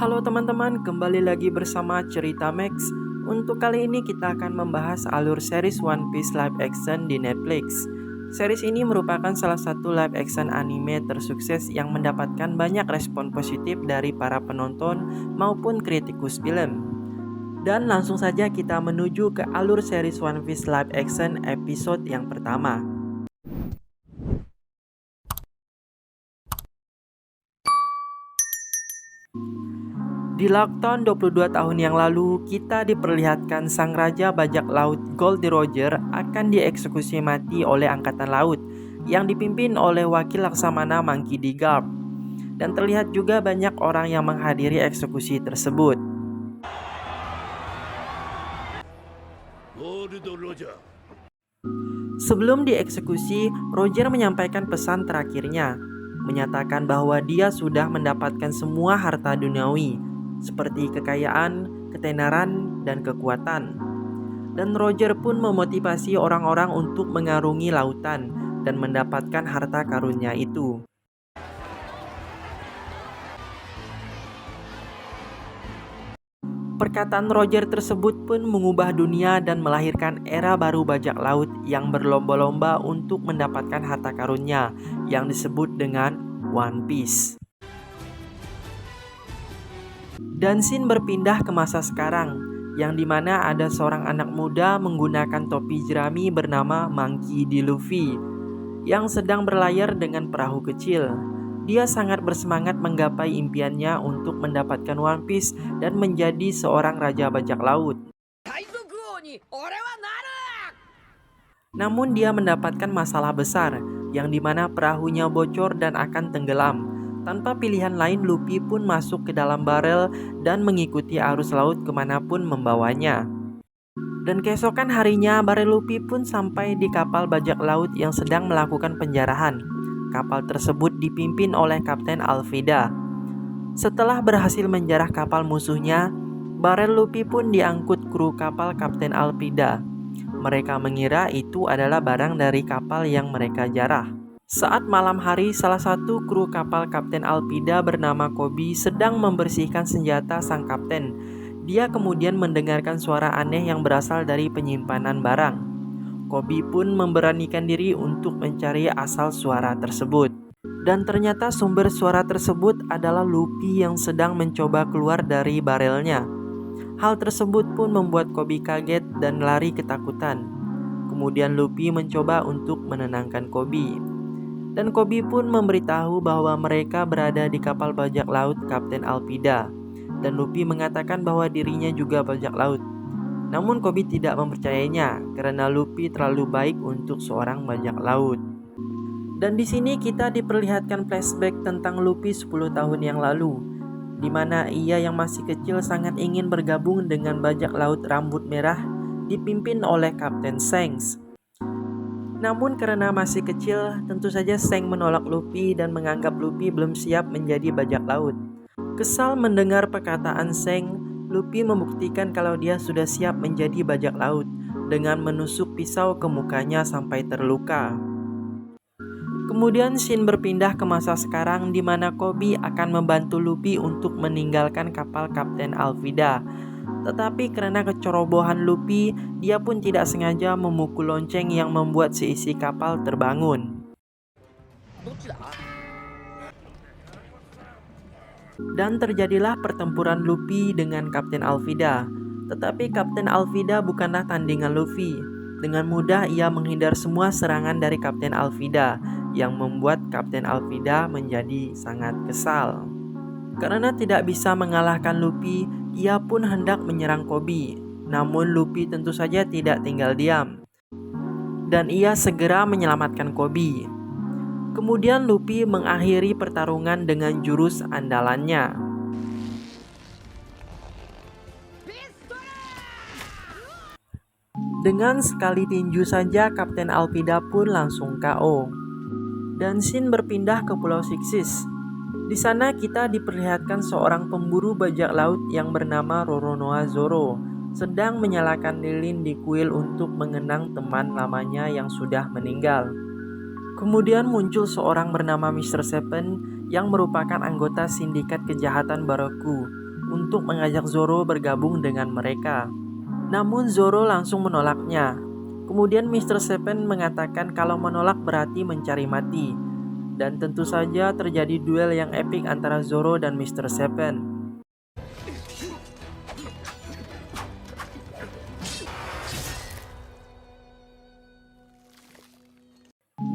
Halo teman-teman, kembali lagi bersama Cerita Max. Untuk kali ini kita akan membahas alur series One Piece live action di Netflix. Series ini merupakan salah satu live action anime tersukses yang mendapatkan banyak respon positif dari para penonton maupun kritikus film. Dan langsung saja kita menuju ke alur series One Piece live action episode yang pertama. Di Lockdown 22 tahun yang lalu, kita diperlihatkan sang raja bajak laut Goldie Roger akan dieksekusi mati oleh Angkatan Laut yang dipimpin oleh wakil Laksamana Monkey D. Garp. Dan terlihat juga banyak orang yang menghadiri eksekusi tersebut. Sebelum dieksekusi, Roger menyampaikan pesan terakhirnya, menyatakan bahwa dia sudah mendapatkan semua harta duniawi, seperti kekayaan, ketenaran, dan kekuatan. Dan Roger pun memotivasi orang-orang untuk mengarungi lautan dan mendapatkan harta karunnya itu. Perkataan Roger tersebut pun mengubah dunia dan melahirkan era baru bajak laut yang berlomba-lomba untuk mendapatkan harta karunnya yang disebut dengan One Piece. Dan scene berpindah ke masa sekarang, yang dimana ada seorang anak muda menggunakan topi jerami bernama Monkey D. Luffy, yang sedang berlayar dengan perahu kecil. Dia sangat bersemangat menggapai impiannya untuk mendapatkan One Piece dan menjadi seorang raja bajak laut. Namun dia mendapatkan masalah besar, yang dimana perahunya bocor dan akan tenggelam. Tanpa pilihan lain, Luffy pun masuk ke dalam barel dan mengikuti arus laut kemanapun membawanya. Dan keesokan harinya, barel Luffy pun sampai di kapal bajak laut yang sedang melakukan penjarahan. Kapal tersebut dipimpin oleh Kapten Alvida. Setelah berhasil menjarah kapal musuhnya, barel Luffy pun diangkut kru kapal Kapten Alvida. Mereka mengira itu adalah barang dari kapal yang mereka jarah. Saat malam hari, salah satu kru kapal Kapten Alvida bernama Koby sedang membersihkan senjata sang kapten. Dia kemudian mendengarkan suara aneh yang berasal dari penyimpanan barang. Koby pun memberanikan diri untuk mencari asal suara tersebut. Dan ternyata sumber suara tersebut adalah Luffy yang sedang mencoba keluar dari barelnya. Hal tersebut pun membuat Koby kaget dan lari ketakutan. Kemudian Luffy mencoba untuk menenangkan Koby. Dan Koby pun memberitahu bahwa mereka berada di kapal bajak laut Kapten Alvida. Dan Luffy mengatakan bahwa dirinya juga bajak laut. Namun Koby tidak mempercayainya karena Luffy terlalu baik untuk seorang bajak laut. Dan di sini kita diperlihatkan flashback tentang Luffy 10 tahun yang lalu, di mana ia yang masih kecil sangat ingin bergabung dengan bajak laut rambut merah dipimpin oleh Kapten Shanks. Namun karena masih kecil, tentu saja Shanks menolak Luffy dan menganggap Luffy belum siap menjadi bajak laut. Kesal mendengar perkataan Shanks, Luffy membuktikan kalau dia sudah siap menjadi bajak laut dengan menusuk pisau ke mukanya sampai terluka. Kemudian scene berpindah ke masa sekarang di mana Koby akan membantu Luffy untuk meninggalkan kapal Kapten Alvida. Tetapi karena kecerobohan Luffy, dia pun tidak sengaja memukul lonceng yang membuat seisi kapal terbangun. Dan terjadilah pertempuran Luffy dengan Kapten Alvida. Tetapi Kapten Alvida bukanlah tandingan Luffy. Dengan mudah ia menghindar semua serangan dari Kapten Alvida, yang membuat Kapten Alvida menjadi sangat kesal. Karena tidak bisa mengalahkan Luffy, ia pun hendak menyerang Koby. Namun Luffy tentu saja tidak tinggal diam, dan ia segera menyelamatkan Koby. Kemudian Luffy mengakhiri pertarungan dengan jurus andalannya. Dengan sekali tinju saja Kapten Alvida pun langsung KO. Dan scene berpindah ke Pulau Sixis. Di sana kita diperlihatkan seorang pemburu bajak laut yang bernama Roronoa Zoro sedang menyalakan lilin di kuil untuk mengenang teman lamanya yang sudah meninggal. Kemudian muncul seorang bernama Mr. Seven yang merupakan anggota sindikat kejahatan Baroku. untuk mengajak Zoro bergabung dengan mereka. Namun Zoro langsung menolaknya. Kemudian Mr. Seven mengatakan kalau menolak berarti mencari mati. Dan tentu saja terjadi duel yang epik antara Zoro dan Mr. Seven.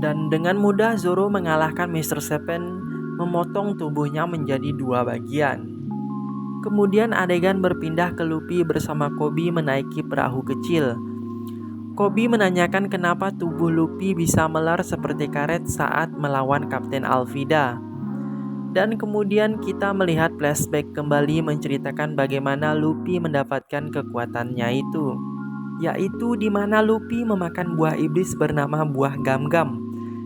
Dan dengan mudah Zoro mengalahkan Mr. Seven, memotong tubuhnya menjadi 2 bagian. Kemudian adegan berpindah ke Luffy bersama Koby menaiki perahu kecil. Koby menanyakan kenapa tubuh Luffy bisa melar seperti karet saat melawan Kapten Alvida. Dan kemudian kita melihat flashback kembali menceritakan bagaimana Luffy mendapatkan kekuatannya itu, yaitu di mana Luffy memakan buah iblis bernama buah gam-gam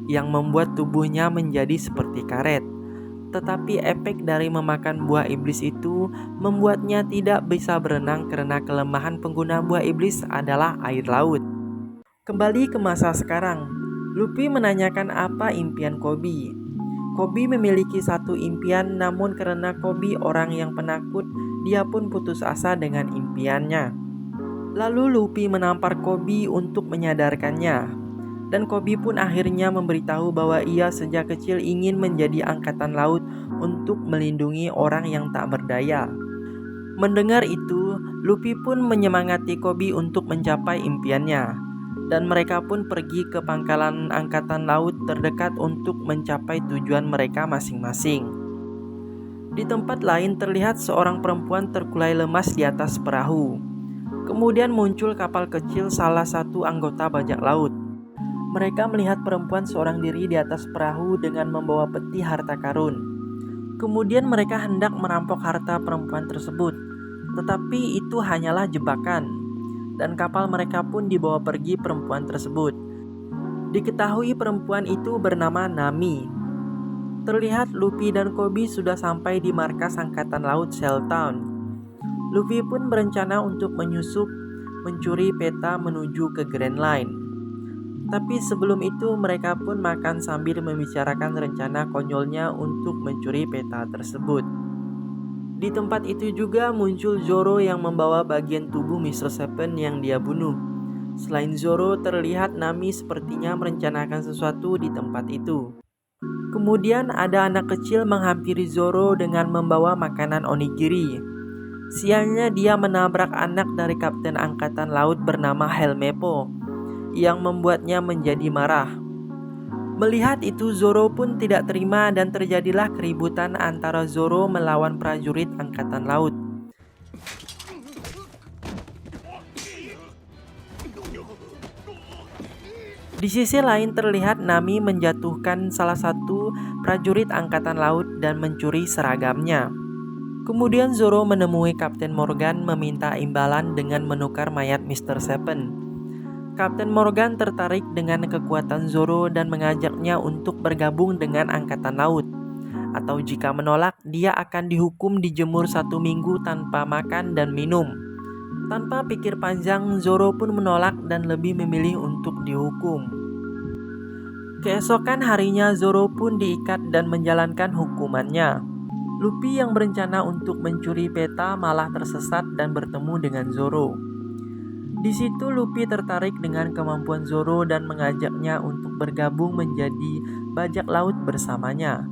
yang membuat tubuhnya menjadi seperti karet. Tetapi efek dari memakan buah iblis itu membuatnya tidak bisa berenang karena kelemahan pengguna buah iblis adalah air laut. Kembali ke masa sekarang, Luffy menanyakan apa impian Koby. Koby memiliki satu impian, namun karena Koby orang yang penakut, dia pun putus asa dengan impiannya. Lalu Luffy menampar Koby untuk menyadarkannya. Dan Koby pun akhirnya memberitahu bahwa ia sejak kecil ingin menjadi angkatan laut untuk melindungi orang yang tak berdaya. Mendengar itu, Luffy pun menyemangati Koby untuk mencapai impiannya. Dan mereka pun pergi ke pangkalan angkatan laut terdekat untuk mencapai tujuan mereka masing-masing. Di tempat lain terlihat seorang perempuan terkulai lemas di atas perahu. Kemudian muncul kapal kecil salah satu anggota bajak laut. Mereka melihat perempuan seorang diri di atas perahu dengan membawa peti harta karun. Kemudian mereka hendak merampok harta perempuan tersebut, tetapi itu hanyalah jebakan. Dan kapal mereka pun dibawa pergi perempuan tersebut. Diketahui perempuan itu bernama Nami. Terlihat Luffy dan Koby sudah sampai di markas angkatan laut Shell Town. Luffy pun berencana untuk menyusup, mencuri peta menuju ke Grand Line. Tapi sebelum itu mereka pun makan sambil membicarakan rencana konyolnya untuk mencuri peta tersebut. Di tempat itu juga muncul Zoro yang membawa bagian tubuh Mr. Seven yang dia bunuh. Selain Zoro, terlihat Nami sepertinya merencanakan sesuatu di tempat itu. Kemudian ada anak kecil menghampiri Zoro dengan membawa makanan onigiri. Sialnya dia menabrak anak dari Kapten Angkatan Laut bernama Helmepo, yang membuatnya menjadi marah. Melihat itu Zoro pun tidak terima dan terjadilah keributan antara Zoro melawan prajurit angkatan laut. Di sisi lain terlihat Nami menjatuhkan salah satu prajurit angkatan laut dan mencuri seragamnya. Kemudian Zoro menemui Kapten Morgan meminta imbalan dengan menukar mayat Mr. Seven. Kapten Morgan tertarik dengan kekuatan Zoro dan mengajaknya untuk bergabung dengan angkatan laut. Atau jika menolak, dia akan dihukum dijemur 1 minggu tanpa makan dan minum. Tanpa pikir panjang, Zoro pun menolak dan lebih memilih untuk dihukum. Keesokan harinya Zoro pun diikat dan menjalankan hukumannya. Luffy yang berencana untuk mencuri peta malah tersesat dan bertemu dengan Zoro. Di situ Luffy tertarik dengan kemampuan Zoro dan mengajaknya untuk bergabung menjadi bajak laut bersamanya.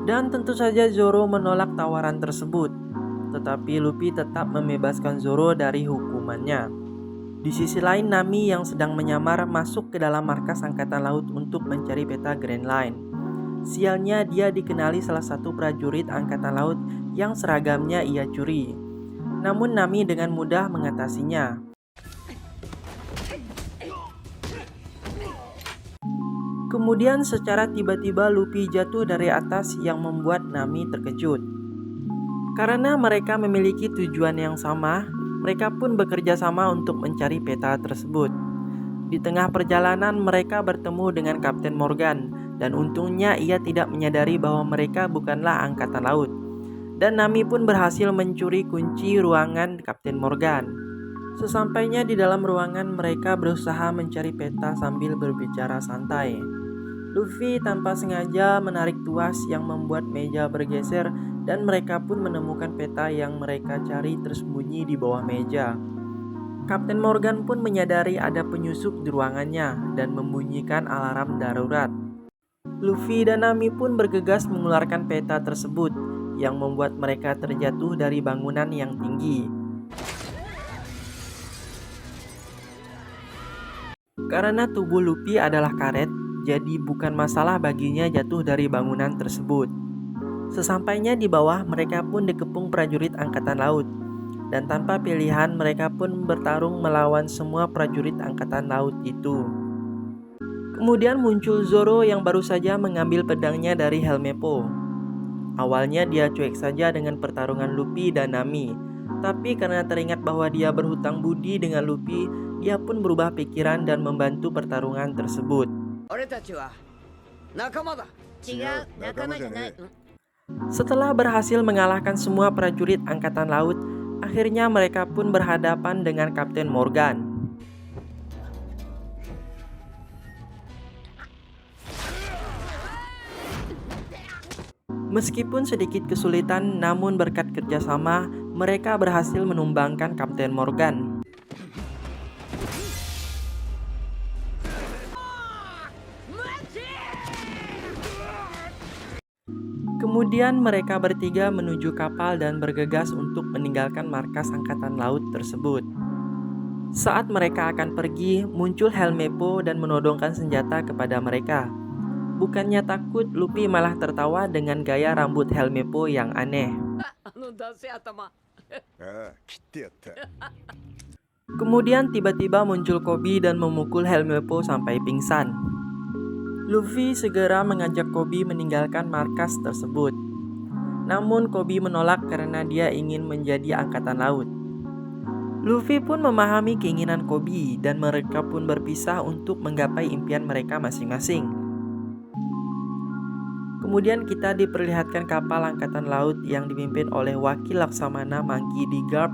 Dan tentu saja Zoro menolak tawaran tersebut. Tetapi Luffy tetap membebaskan Zoro dari hukumannya. Di sisi lain Nami yang sedang menyamar masuk ke dalam markas angkatan laut untuk mencari peta Grand Line. Sialnya dia dikenali salah satu prajurit angkatan laut yang seragamnya ia curi. Namun Nami dengan mudah mengatasinya. Kemudian secara tiba-tiba Luffy jatuh dari atas yang membuat Nami terkejut. Karena mereka memiliki tujuan yang sama, mereka pun bekerja sama untuk mencari peta tersebut. Di tengah perjalanan mereka bertemu dengan Kapten Morgan, dan untungnya ia tidak menyadari bahwa mereka bukanlah angkatan laut. Dan Nami pun berhasil mencuri kunci ruangan Kapten Morgan. Sesampainya di dalam ruangan, mereka berusaha mencari peta sambil berbicara santai. Luffy tanpa sengaja menarik tuas yang membuat meja bergeser dan mereka pun menemukan peta yang mereka cari tersembunyi di bawah meja. Kapten Morgan pun menyadari ada penyusup di ruangannya dan membunyikan alarm darurat. Luffy dan Nami pun bergegas mengeluarkan peta tersebut yang membuat mereka terjatuh dari bangunan yang tinggi. Karena tubuh Luffy adalah karet, jadi bukan masalah baginya jatuh dari bangunan tersebut. Sesampainya di bawah, mereka pun dikepung prajurit angkatan laut. Dan tanpa pilihan, mereka pun bertarung melawan semua prajurit angkatan laut itu. Kemudian muncul Zoro yang baru saja mengambil pedangnya dari Helmeppo. Awalnya dia cuek saja dengan pertarungan Luffy dan Nami. Tapi karena teringat bahwa dia berhutang budi dengan Luffy, dia pun berubah pikiran dan membantu pertarungan tersebut. Setelah berhasil mengalahkan semua prajurit angkatan laut, akhirnya mereka pun berhadapan dengan Kapten Morgan. Meskipun sedikit kesulitan, namun berkat kerjasama, mereka berhasil menumbangkan Kapten Morgan. Kemudian mereka bertiga menuju kapal dan bergegas untuk meninggalkan markas angkatan laut tersebut. Saat mereka akan pergi, muncul Helmeppo dan menodongkan senjata kepada mereka. Bukannya takut, Luffy malah tertawa dengan gaya rambut Helmeppo yang aneh. Kemudian tiba-tiba muncul Koby dan memukul Helmeppo sampai pingsan. Luffy segera mengajak Koby meninggalkan markas tersebut. Namun Koby menolak karena dia ingin menjadi angkatan laut. Luffy pun memahami keinginan Koby dan mereka pun berpisah untuk menggapai impian mereka masing-masing. Kemudian kita diperlihatkan kapal angkatan laut yang dipimpin oleh wakil Laksamana Monkey D. Garp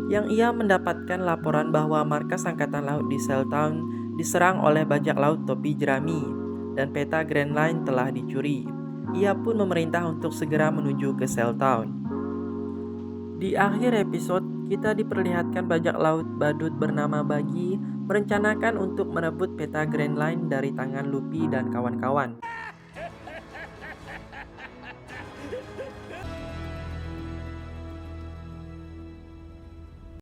yang ia mendapatkan laporan bahwa markas angkatan laut di Cell Town diserang oleh bajak laut topi jerami dan peta Grand Line telah dicuri. Ia pun memerintah untuk segera menuju ke Cell Town. Di akhir episode, kita diperlihatkan bajak laut badut bernama Buggy merencanakan untuk merebut peta Grand Line dari tangan Luffy dan kawan-kawan.